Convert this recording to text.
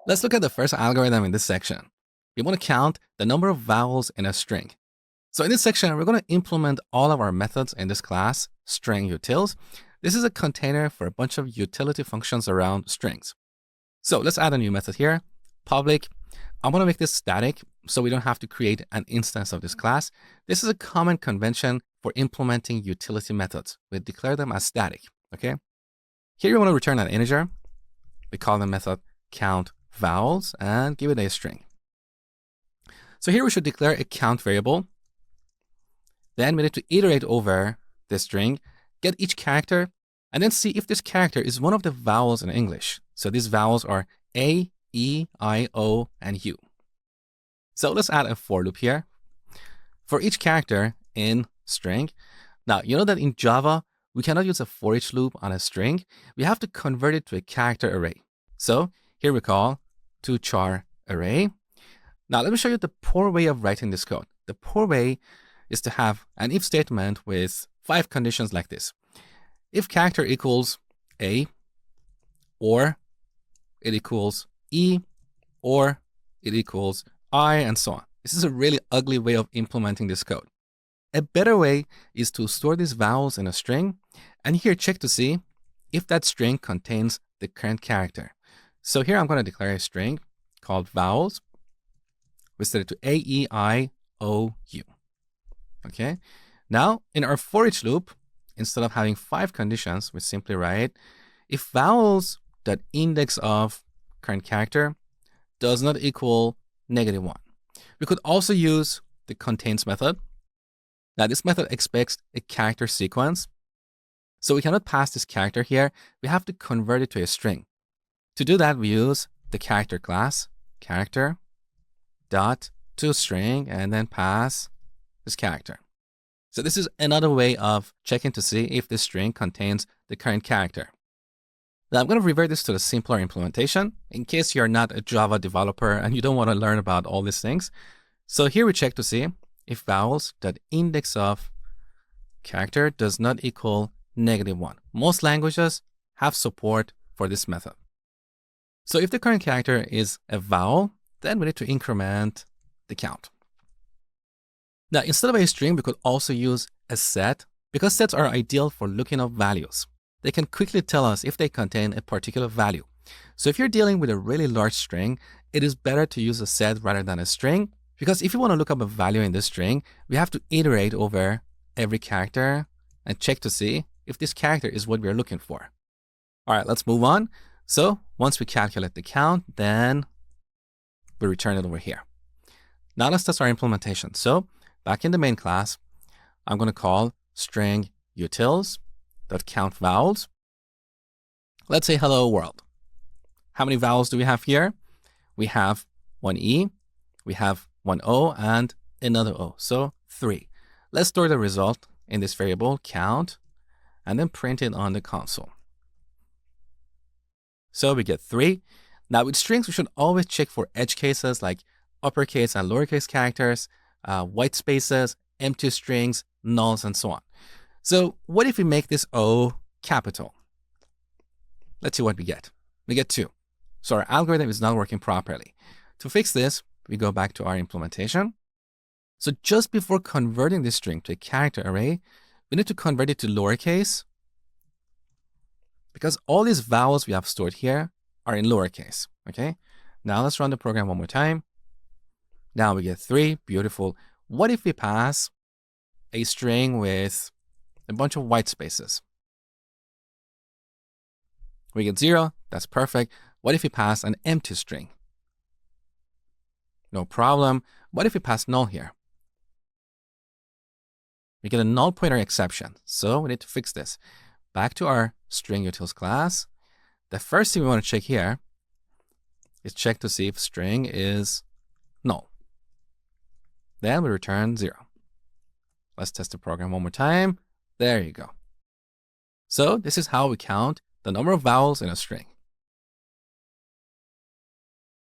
Let's look at the first algorithm in this section. We want to count the number of vowels in a string. So in this section, we're going to implement all of our methods in this class, string utils. This is a container for a bunch of utility functions around strings. So let's add a new method here, public. I'm going to make this static so we don't have to create an instance of this class. This is a common convention for implementing utility methods. We declare them as static, okay? Here we want to return an integer. We call the method count vowels and give it a string. So here we should declare a count variable. Then we need to iterate over this string, get each character, and then see if this character is one of the vowels in English. So these vowels are A, E, I, O, and U. So let's add a for loop here for each character in string. Now, you know that in Java, we cannot use a for each loop on a string. We have to convert it to a character array. So here we call toChar array. Now, let me show you the poor way of writing this code. The poor way is to have an if statement with 5 conditions like this. If character equals A, or it equals E, or it equals I, and so on. This is a really ugly way of implementing this code. A better way is to store these vowels in a string, and here check to see if that string contains the current character. So here I'm going to declare a string called vowels. We set it to A, E, I, O, U. Okay. Now, in our for each loop, instead of having 5 conditions, we simply write if vowels.index of current character does not equal -1. We could also use the contains method. Now, this method expects a character sequence. So we cannot pass this character here. We have to convert it to a string. To do that, we use the character class, character dot toString, and then pass this character. So this is another way of checking to see if this string contains the current character. Now I'm going to revert this to the simpler implementation in case you're not a Java developer and you don't want to learn about all these things. So here we check to see if vowels.index of character does not equal -1. Most languages have support for this method. So if the current character is a vowel, then we need to increment the count. Now, instead of a string, we could also use a set because sets are ideal for looking up values. They can quickly tell us if they contain a particular value. So if you're dealing with a really large string, it is better to use a set rather than a string because if you want to look up a value in this string, we have to iterate over every character and check to see if this character is what we're looking for. All right, let's move on. So once we calculate the count, then we return it over here. Now let's test our implementation. So back in the main class, I'm going to call string utils.count vowels. Let's say hello world. How many vowels do we have here? We have 1 E, we have 1 O, and another O. So 3. Let's store the result in this variable count and then print it on the console. So we get 3. Now with strings, we should always check for edge cases like uppercase and lowercase characters, white spaces, empty strings, nulls, and so on. So what if we make this O capital? Let's see what we get. We get 2. So our algorithm is not working properly. To fix this, we go back to our implementation. So just before converting this string to a character array, we need to convert it to lowercase because all these vowels we have stored here are in lowercase, okay? Now let's run the program one more time. Now we get 3, beautiful. What if we pass a string with a bunch of white spaces? We get 0, that's perfect. What if we pass an empty string? No problem. What if we pass null here? We get a null pointer exception, so we need to fix this. Back to our string utils class. The first thing we want to check here is check to see if string is null. Then we return 0. Let's test the program one more time. There you go. So this is how we count the number of vowels in a string.